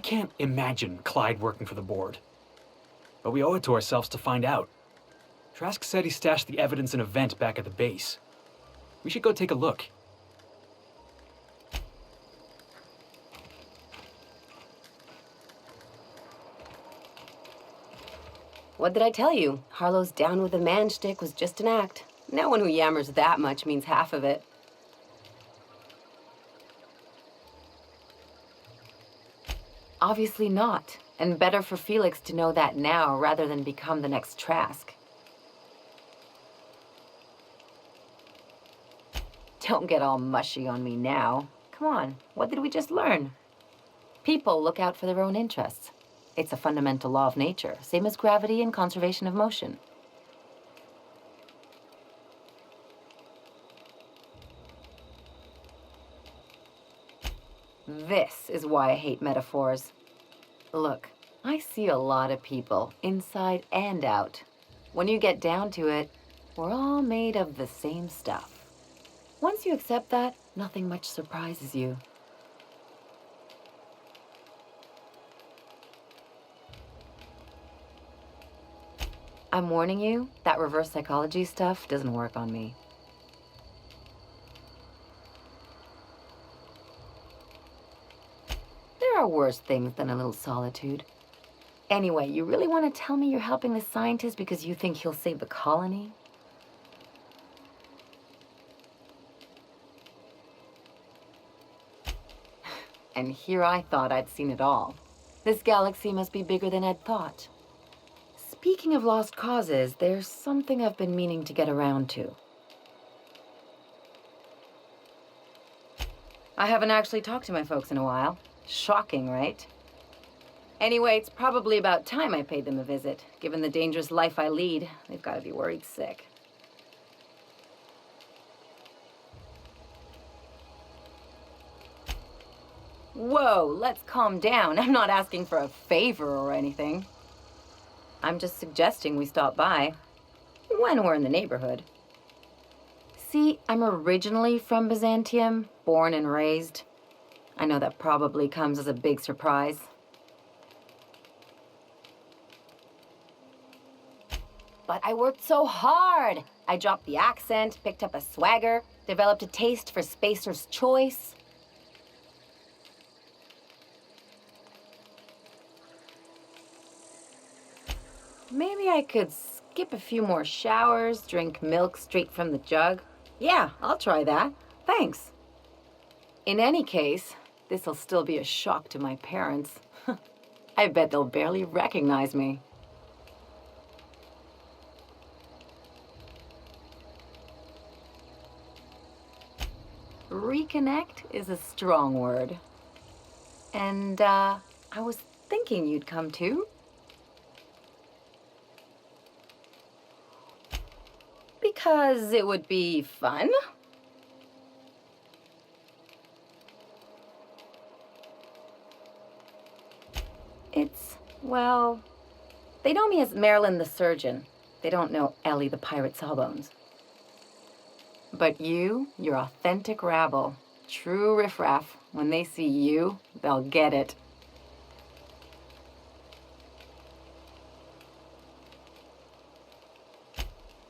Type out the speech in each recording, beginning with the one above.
can't imagine Clyde working for the board. But we owe it to ourselves to find out. Trask said he stashed the evidence in a vent back at the base. We should go take a look. What did I tell you? Harlow's down with the man shtick was just an act. No one who yammers that much means half of it. Obviously not. And better for Felix to know that now rather than become the next Trask. Don't get all mushy on me now. Come on, what did we just learn? People look out for their own interests. It's a fundamental law of nature, same as gravity and conservation of motion. This is why I hate metaphors. Look, I see a lot of people, inside and out. When you get down to it, we're all made of the same stuff. Once you accept that, nothing much surprises you. I'm warning you, that reverse psychology stuff doesn't work on me. There are worse things than a little solitude. Anyway, you really want to tell me you're helping this scientist because you think he'll save the colony? And here I thought I'd seen it all. This galaxy must be bigger than I'd thought. Speaking of lost causes, there's something I've been meaning to get around to. I haven't actually talked to my folks in a while. Shocking, right? Anyway, it's probably about time I paid them a visit. Given the dangerous life I lead, they've got to be worried sick. Whoa, let's calm down. I'm not asking for a favor or anything. I'm just suggesting we stop by when we're in the neighborhood. See, I'm originally from Byzantium, born and raised. I know that probably comes as a big surprise. But I worked so hard. I dropped the accent, picked up a swagger, developed a taste for Spacer's Choice. Maybe I could skip a few more showers, drink milk straight from the jug. Yeah, I'll try that. Thanks. In any case, this'll still be a shock to my parents. I bet they'll barely recognize me. Reconnect is a strong word. And, I was thinking you'd come too. Because it would be fun. Well, they know me as Marilyn the surgeon. They don't know Ellie the pirate sawbones. But you're authentic rabble. True riffraff. When they see you, they'll get it.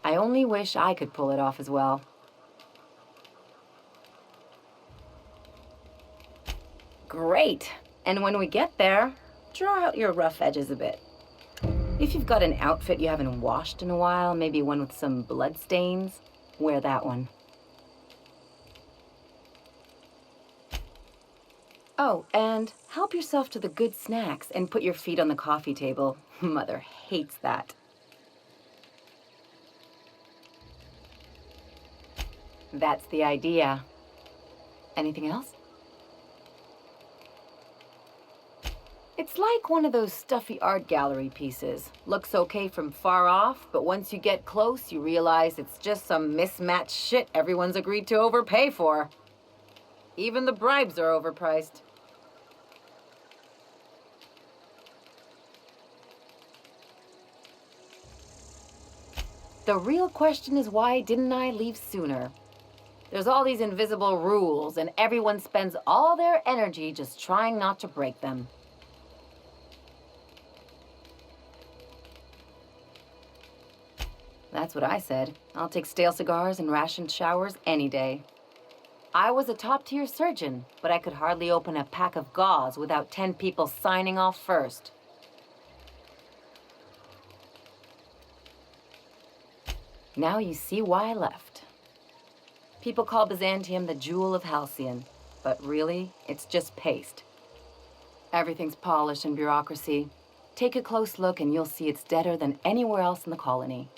I only wish I could pull it off as well. Great. And when we get there, draw out your rough edges a bit. If you've got an outfit you haven't washed in a while, maybe one with some blood stains, wear that one. Oh, and help yourself to the good snacks and put your feet on the coffee table. Mother hates that. That's the idea. Anything else? It's like one of those stuffy art gallery pieces. Looks okay from far off, but once you get close, you realize it's just some mismatched shit everyone's agreed to overpay for. Even the bribes are overpriced. The real question is, why didn't I leave sooner? There's all these invisible rules, and everyone spends all their energy just trying not to break them. That's what I said. I'll take stale cigars and rationed showers any day. I was a top-tier surgeon, but I could hardly open a pack of gauze without 10 people signing off first. Now you see why I left. People call Byzantium the jewel of Halcyon, but really, it's just paste. Everything's polished and bureaucracy. Take a close look and you'll see it's deader than anywhere else in the colony.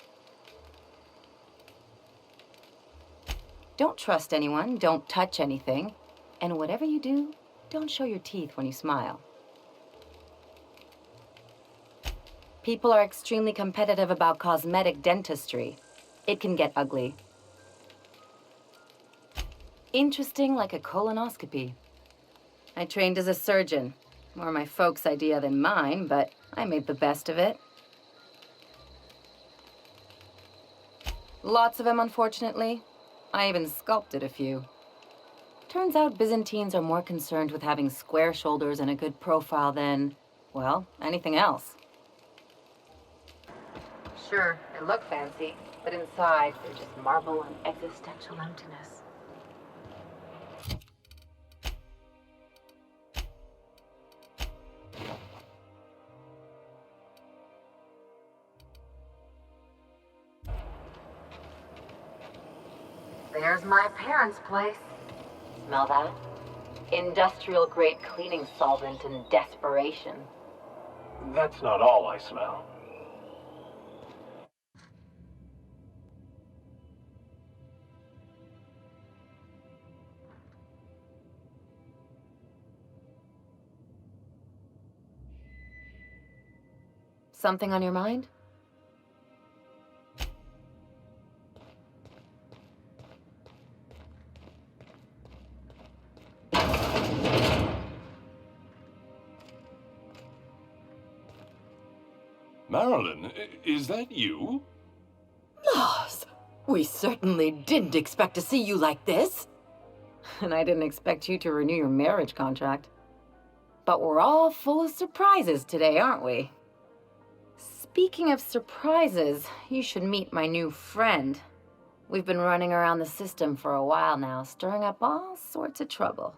Don't trust anyone, don't touch anything, and whatever you do, don't show your teeth when you smile. People are extremely competitive about cosmetic dentistry. It can get ugly. Interesting like a colonoscopy. I trained as a surgeon. More my folks' idea than mine, but I made the best of it. Lots of them, unfortunately. I even sculpted a few. Turns out Byzantines are more concerned with having square shoulders and a good profile than, well, anything else. Sure, they look fancy, but inside they're just marble and existential emptiness. There's my parents' place. Smell that? Industrial-grade cleaning solvent and desperation. That's not all I smell. Something on your mind? Marilyn, is that you? Moss, we certainly didn't expect to see you like this. And I didn't expect you to renew your marriage contract. But we're all full of surprises today, aren't we? Speaking of surprises, you should meet my new friend. We've been running around the system for a while now, stirring up all sorts of trouble.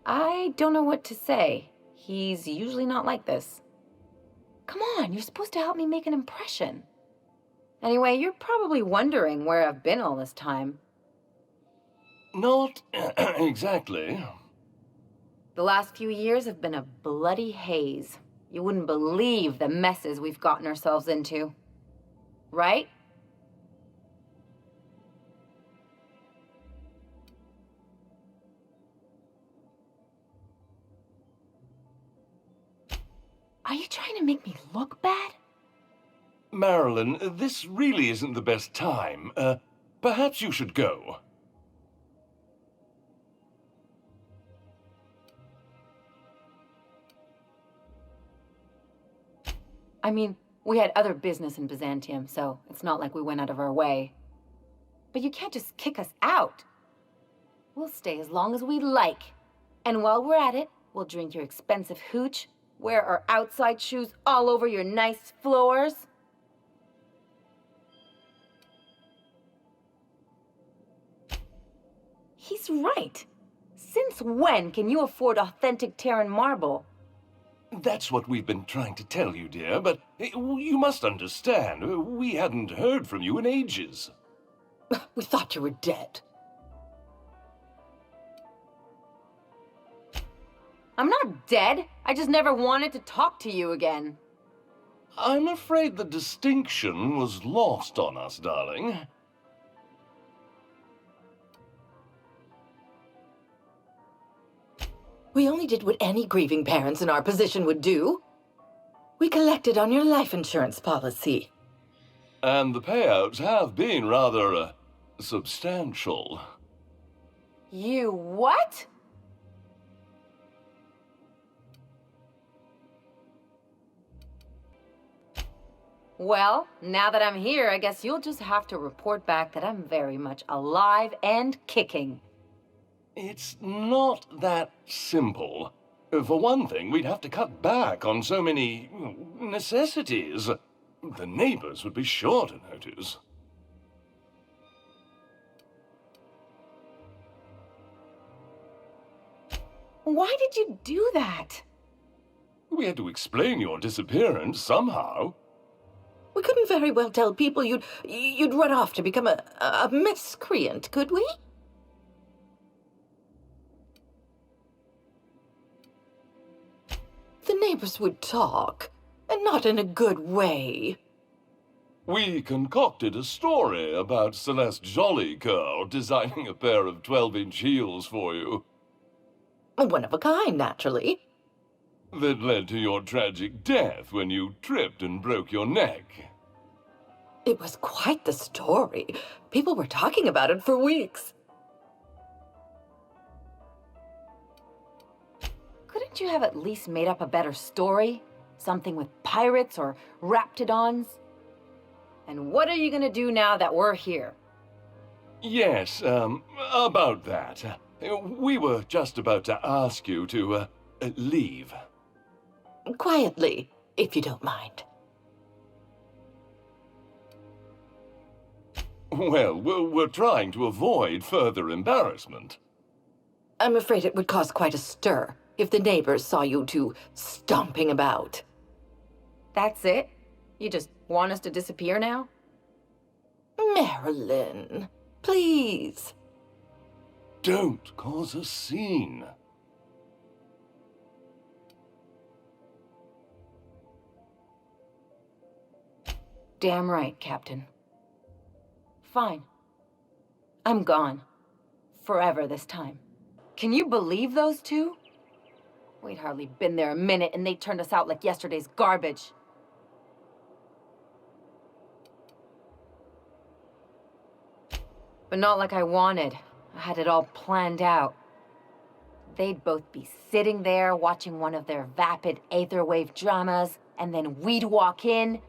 I don't know what to say. He's usually not like this. Come on, you're supposed to help me make an impression. Anyway, you're probably wondering where I've been all this time. Not exactly. The last few years have been a bloody haze. You wouldn't believe the messes we've gotten ourselves into. Right? Are you trying to make me look bad? Marilyn, this really isn't the best time. Perhaps you should go. I mean, we had other business in Byzantium, so it's not like we went out of our way. But you can't just kick us out. We'll stay as long as we like. And while we're at it, we'll drink your expensive hooch, wear our outside shoes all over your nice floors. He's right. Since when can you afford authentic Terran marble? That's what we've been trying to tell you, dear, but you must understand, we hadn't heard from you in ages. We thought you were dead. I'm not dead. I just never wanted to talk to you again. I'm afraid the distinction was lost on us, darling. We only did what any grieving parents in our position would do. We collected on your life insurance policy. And the payouts have been rather, substantial. You what? Well, now that I'm here, I guess you'll just have to report back that I'm very much alive and kicking. It's not that simple. For one thing, we'd have to cut back on so many necessities. The neighbors would be sure to notice. Why did you do that? We had to explain your disappearance somehow. We couldn't very well tell people you'd run off to become a miscreant, could we? The neighbors would talk, and not in a good way. We concocted a story about Celeste Jollycurl designing a pair of 12-inch heels for you. One of a kind, naturally. That led to your tragic death when you tripped and broke your neck. It was quite the story. People were talking about it for weeks. Couldn't you have at least made up a better story? Something with pirates or raptidons? And what are you gonna do now that we're here? Yes, about that. We were just about to ask you to, leave. Quietly, if you don't mind. Well, we're trying to avoid further embarrassment. I'm afraid it would cause quite a stir if the neighbors saw you two stomping about. That's it? You just want us to disappear now? Marilyn, please. Don't cause a scene. Damn right, Captain. Fine. I'm gone. Forever this time. Can you believe those two? We'd hardly been there a minute and they turned us out like yesterday's garbage. But not like I wanted. I had it all planned out. They'd both be sitting there watching one of their vapid aetherwave dramas, and then we'd walk in.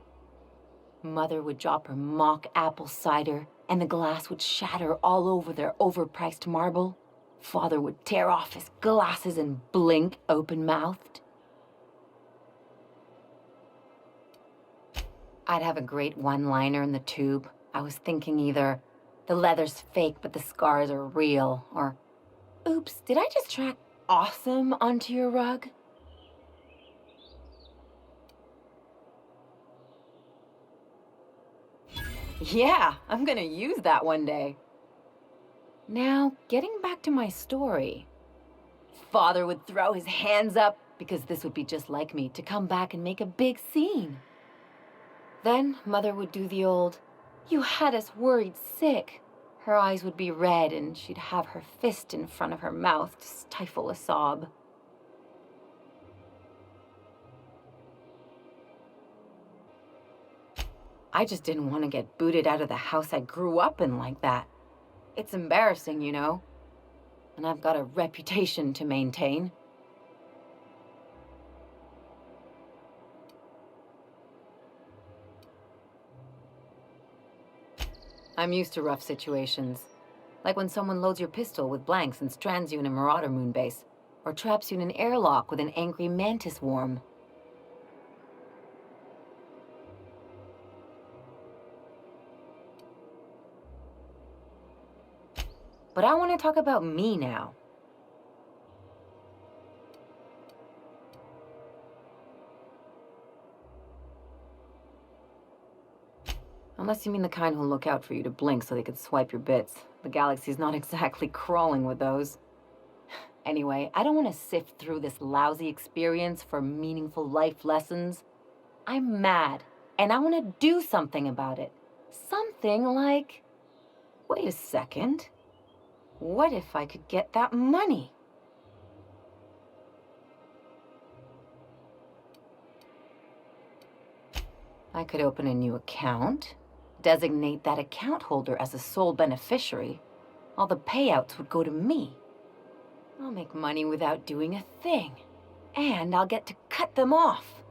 Mother would drop her mock apple cider, and the glass would shatter all over their overpriced marble. Father would tear off his glasses and blink open-mouthed. I'd have a great one-liner in the tube. I was thinking either, the leather's fake but the scars are real, or, oops, did I just track awesome onto your rug? Yeah, I'm gonna use that one day. Now, getting back to my story. Father would throw his hands up, because this would be just like me, to come back and make a big scene. Then Mother would do the old, "You had us worried sick." Her eyes would be red and she'd have her fist in front of her mouth to stifle a sob. I just didn't want to get booted out of the house I grew up in like that. It's embarrassing, you know. And I've got a reputation to maintain. I'm used to rough situations. Like when someone loads your pistol with blanks and strands you in a Marauder moon base, or traps you in an airlock with an angry mantis worm. But I want to talk about me now. Unless you mean the kind who'll look out for you to blink so they could swipe your bits. The galaxy's not exactly crawling with those. Anyway, I don't want to sift through this lousy experience for meaningful life lessons. I'm mad, and I want to do something about it. Something like... Wait a second. What if I could get that money? I could open a new account, designate that account holder as a sole beneficiary. All the payouts would go to me. I'll make money without doing a thing. And I'll get to cut them off.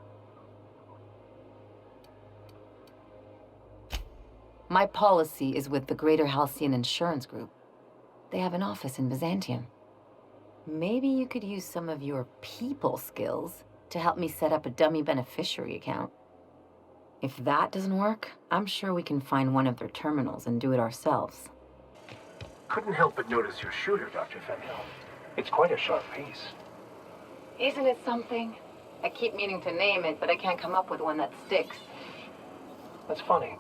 My policy is with the Greater Halcyon Insurance Group. They have an office in Byzantium. Maybe you could use some of your people skills to help me set up a dummy beneficiary account. If that doesn't work, I'm sure we can find one of their terminals and do it ourselves. Couldn't help but notice your shooter, Dr. Fenhill. It's quite a sharp piece. Isn't it something? I keep meaning to name it, but I can't come up with one that sticks. That's funny.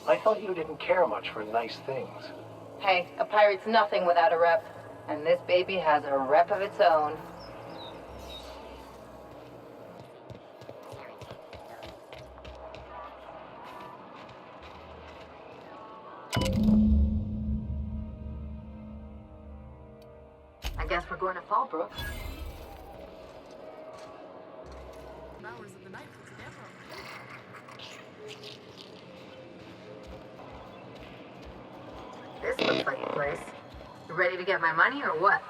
I thought you didn't care much for nice things. Hey, a pirate's nothing without a rep. And this baby has a rep of its own. I guess we're going to Fallbrook. This looks like a place. You ready to get my money or what?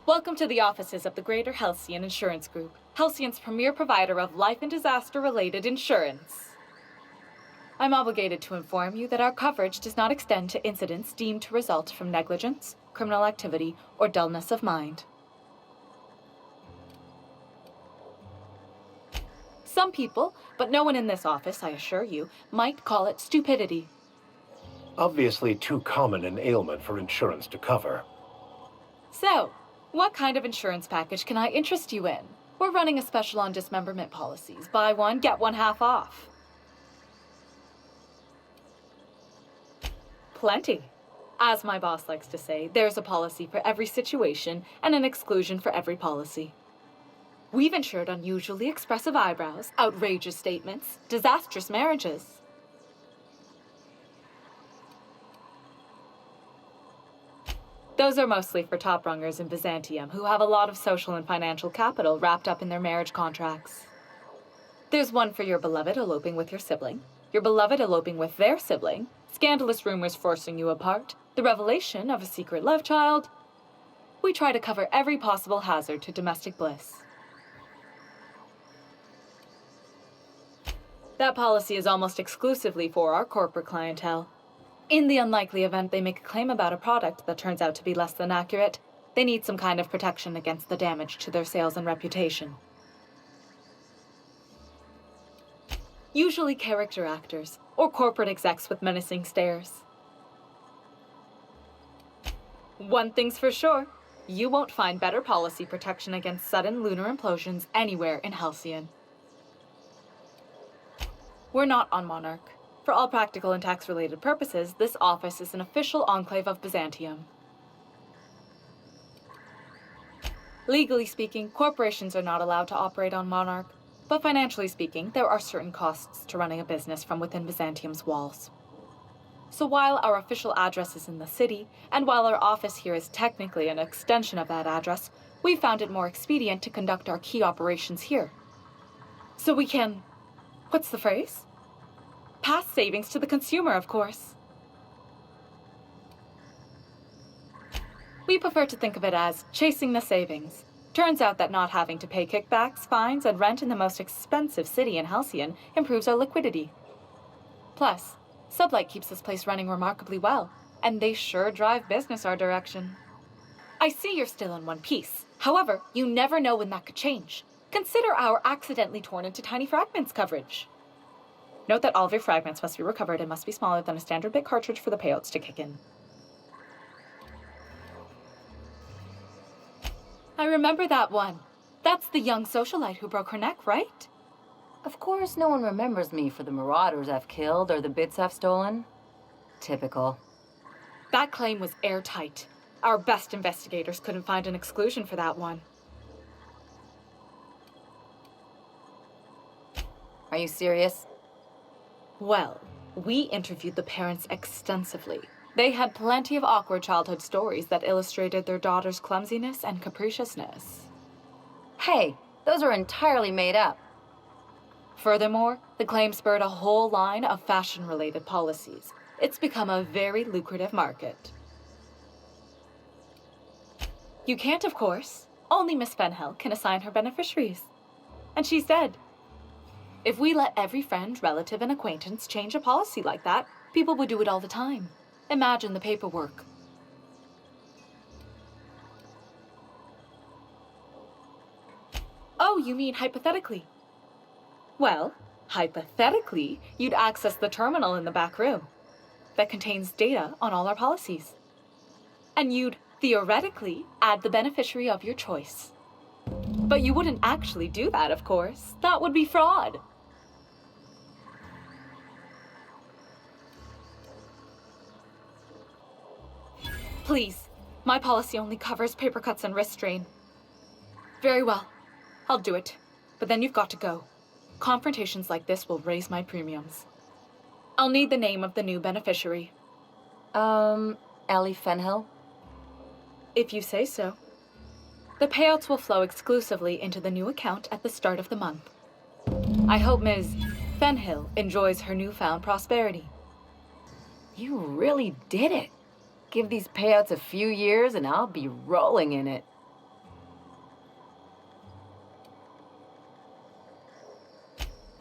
Welcome to the offices of the Greater Halcyon Insurance Group, Halcyon's premier provider of life and disaster-related insurance. I'm obligated to inform you that our coverage does not extend to incidents deemed to result from negligence, criminal activity, or dullness of mind. Some people, but no one in this office, I assure you, might call it stupidity. Obviously too common an ailment for insurance to cover. So, what kind of insurance package can I interest you in? We're running a special on dismemberment policies. Buy one, get one half off. Plenty. As my boss likes to say, there's a policy for every situation and an exclusion for every policy. We've insured unusually expressive eyebrows, outrageous statements, disastrous marriages. Those are mostly for top-rungers in Byzantium who have a lot of social and financial capital wrapped up in their marriage contracts. There's one for your beloved eloping with your sibling, your beloved eloping with their sibling, scandalous rumors forcing you apart, the revelation of a secret love child. We try to cover every possible hazard to domestic bliss. That policy is almost exclusively for our corporate clientele. In the unlikely event they make a claim about a product that turns out to be less than accurate, they need some kind of protection against the damage to their sales and reputation. Usually character actors, or corporate execs with menacing stares. One thing's for sure, you won't find better policy protection against sudden lunar implosions anywhere in Halcyon. We're not on Monarch. For all practical and tax-related purposes, this office is an official enclave of Byzantium. Legally speaking, corporations are not allowed to operate on Monarch, but financially speaking, there are certain costs to running a business from within Byzantium's walls. So while our official address is in the city, and while our office here is technically an extension of that address, we found it more expedient to conduct our key operations here. So we can... what's the phrase? Pass savings to the consumer, of course. We prefer to think of it as chasing the savings. Turns out that not having to pay kickbacks, fines, and rent in the most expensive city in Halcyon improves our liquidity. Plus, Sublight keeps this place running remarkably well, and they sure drive business our direction. I see you're still in one piece. However, you never know when that could change. Consider our accidentally torn into tiny fragments coverage. Note that all of your fragments must be recovered and must be smaller than a standard bit cartridge for the payouts to kick in. I remember that one. That's the young socialite who broke her neck, right? Of course, no one remembers me for the marauders I've killed or the bits I've stolen. Typical. That claim was airtight. Our best investigators couldn't find an exclusion for that one. Are you serious? Well, we interviewed the parents extensively. They had plenty of awkward childhood stories that illustrated their daughter's clumsiness and capriciousness. Hey, those are entirely made up. Furthermore, the claim spurred a whole line of fashion-related policies. It's become a very lucrative market. You can't, of course. Only Miss Fenhill can assign her beneficiaries. And she's dead. If we let every friend, relative, and acquaintance change a policy like that, people would do it all the time. Imagine the paperwork. you mean hypothetically. Well, hypothetically, you'd access the terminal in the back room that contains data on all our policies. And you'd theoretically add the beneficiary of your choice. But you wouldn't actually do that, of course. That would be fraud. Please, my policy only covers paper cuts and wrist strain. Very well, I'll do it. But then you've got to go. Confrontations like this will raise my premiums. I'll need the name of the new beneficiary. Ellie Fenhill? If you say so. The payouts will flow exclusively into the new account at the start of the month. I hope Ms. Fenhill enjoys her newfound prosperity. You really did it. Give these payouts a few years and I'll be rolling in it.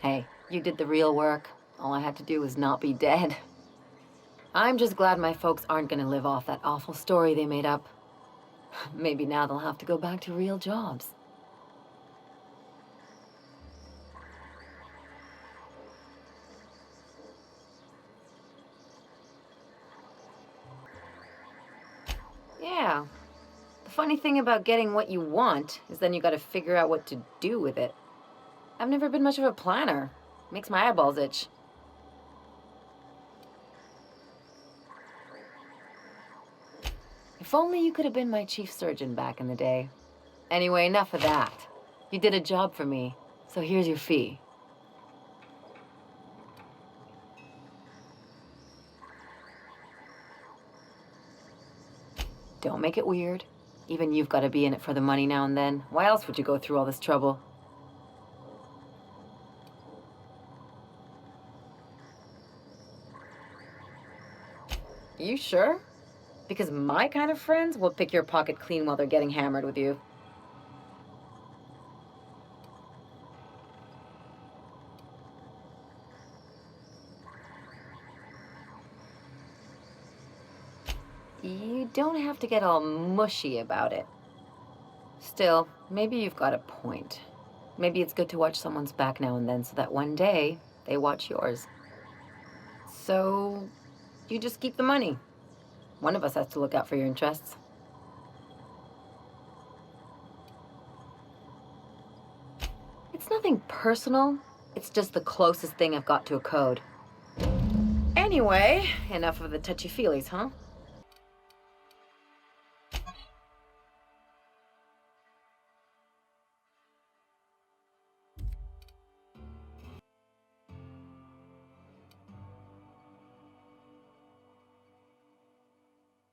Hey, you did the real work. All I had to do was not be dead. I'm just glad my folks aren't gonna live off that awful story they made up. Maybe now they'll have to go back to real jobs. Yeah. The funny thing about getting what you want is then you gotta figure out what to do with it. I've never been much of a planner. Makes my eyeballs itch. If only you could have been my chief surgeon back in the day. Anyway, enough of that. You did a job for me, so here's your fee. Don't make it weird. Even you've got to be in it for the money now and then. Why else would you go through all this trouble? You sure? Because my kind of friends will pick your pocket clean while they're getting hammered with you. You don't have to get all mushy about it. Still, maybe you've got a point. Maybe it's good to watch someone's back now and then so that one day they watch yours. So, you just keep the money. One of us has to look out for your interests. It's nothing personal. It's just the closest thing I've got to a code. Anyway, enough of the touchy-feelies, huh?